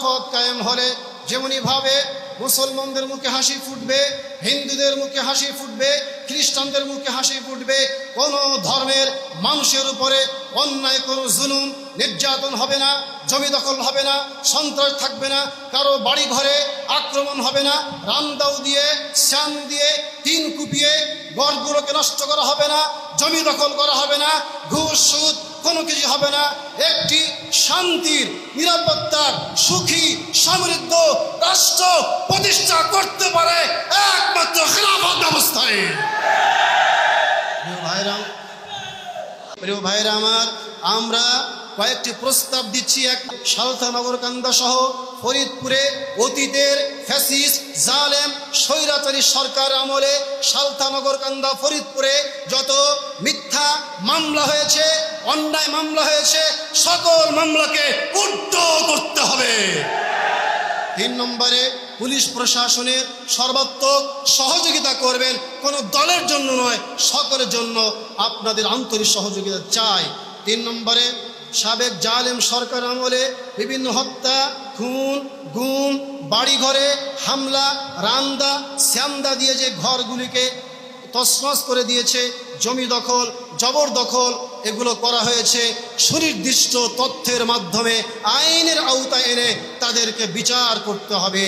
খেলাফত কায়েম হলে যেমনিভাবে মুসলমানদের মুখে হাসি ফুটবে, হিন্দুদের মুখে হাসি ফুটবে, খ্রিস্টানদের মুখে হাসি ফুটবে, কোনো ধর্মের মানুষের উপরে অন্যায় কোনো জুলুম নির্যাতন হবে না, জমি দখল হবে না, সন্ত্রাস থাকবে না, কারো বাড়ি ঘরে আক্রমণ হবে না, রামদাও দিয়ে শ্যাম দিয়ে টিন কুপিয়ে ঘরগুলোকে নষ্ট করা হবে না, জমি দখল করা হবে না, ঘুষ সুদ কোনো কিছু হবে না। একটি শান্তির, নিরাপত্তার, সুখী, সমৃদ্ধ রাষ্ট্র প্রতিষ্ঠা করতে পারে একমাত্র খেলাফত ব্যবস্থায়। প্রিয় ভাইরা আমার, আমরা কয়েকটি প্রস্তাব দিচ্ছি। এক, সালথা নগরকান্দা সহ ফরিদপুরে অতীতের ফ্যাসিস্ট জালেম স্বৈরাচারী সরকার আমলে সালথা নগরকান্দা ফরিদপুরে যত মিথ্যা মামলা হয়েছে, অন্যায় মামলা হয়েছে, সকল মামলাকে উদ্ধ করতে হবে। 3 নম্বরে পুলিশ প্রশাসনের সর্বাত্মক সহযোগিতা করবেন, কোনো দলের জন্য নয়, সকলের জন্য আপনাদের আন্তরিক সহযোগিতা চাই। 3 নম্বরে সাবেক জালেম সরকার আমলে বিভিন্ন হত্যা, খুন, গুম, বাড়িঘরে হামলা, রান্দা শ্যামদা দিয়ে যে ঘরগুলিকে তছনছ করে দিয়েছে, জমি দখল, জবরদখল এগুলো করা হয়েছে, সুনির্দিষ্ট তথ্যের মাধ্যমে আইনের আওতায় এনে তাদেরকে বিচার করতে হবে।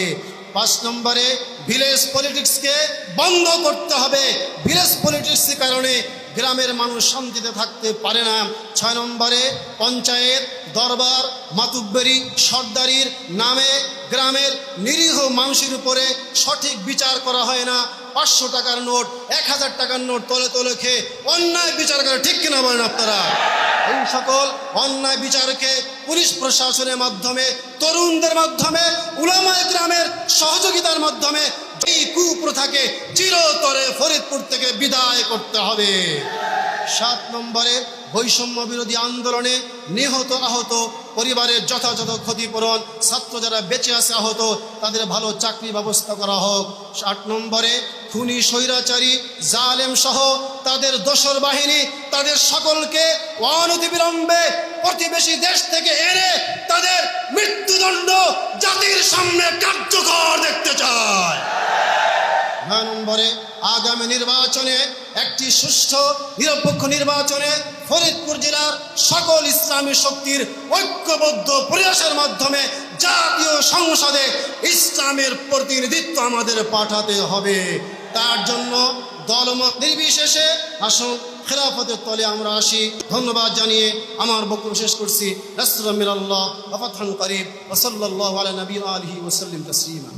5 নম্বরে ভিলেজ পলিটিক্সকে বন্ধ করতে হবে। ভিলেজ পলিটিক্সের কারণে গ্রামের মানুষ শান্তিতে থাকতে পারে না। 6 নম্বরে পঞ্চায়েত, দরবার, মাতুব্বরি, সর্দারির নামে গ্রামের নিরীহ মানুষের উপরে সঠিক বিচার করা হয় না। 500 টাকার নোট, 1000 টাকার নোট তলে তলে খেয়ে অন্যায় বিচার করে, ঠিক কিনা বলেন আপনারা? এই সকল অন্যায় বিচারকে পুলিশ প্রশাসনের মাধ্যমে, তরুণদের মাধ্যমে, উলামায়ে কেরামের সহযোগিতার মাধ্যমে এই কুপ্রথাকে চিরতরে ফরিদপুর থেকে বিদায় করতে হবে। 7 নম্বরে বৈষম্য বিরোধী আন্দোলনে নিহত আহত পরিবারের যথাযথ ক্ষতিপূরণ, ছাত্র যারা বেঁচে আছে আহত তাদের ভালো চাকরি ব্যবস্থা করা হোক। 8 নম্বরে খুনি স্বৈরাচারী জালেম সহ তাদের দোসর বাহিনী, তাদের সকলকে অনতিবিলম্বে প্রতিবেশী দেশ থেকে এনে তাদের মৃত্যুদণ্ড জাতির সামনে কার্যকর দেখতে চায়। 9 নম্বরে আগামী নির্বাচনে একটি সুষ্ঠু নিরপেক্ষ নির্বাচনে ফরিদপুর জেলার সকল ইসলামী শক্তির ঐক্যবদ্ধ প্রয়াসের মাধ্যমে জাতীয় সংসদে ইসলামের প্রতিনিধিত্ব আমাদের পাঠাতে হবে। তার জন্য দলমত নির্বিশেষে আসুন খেলাফতের তলে আমরা আসি। ধন্যবাদ জানিয়ে আমার বক্তব্য শেষ করছি। নাসরুম মিনাল্লাহ ওয়া ফাতহুন করিব ওয়া সাল্লাল্লাহু আলা নবিয়িনা আলিহি ওয়া সাল্লাম তাসলিমা।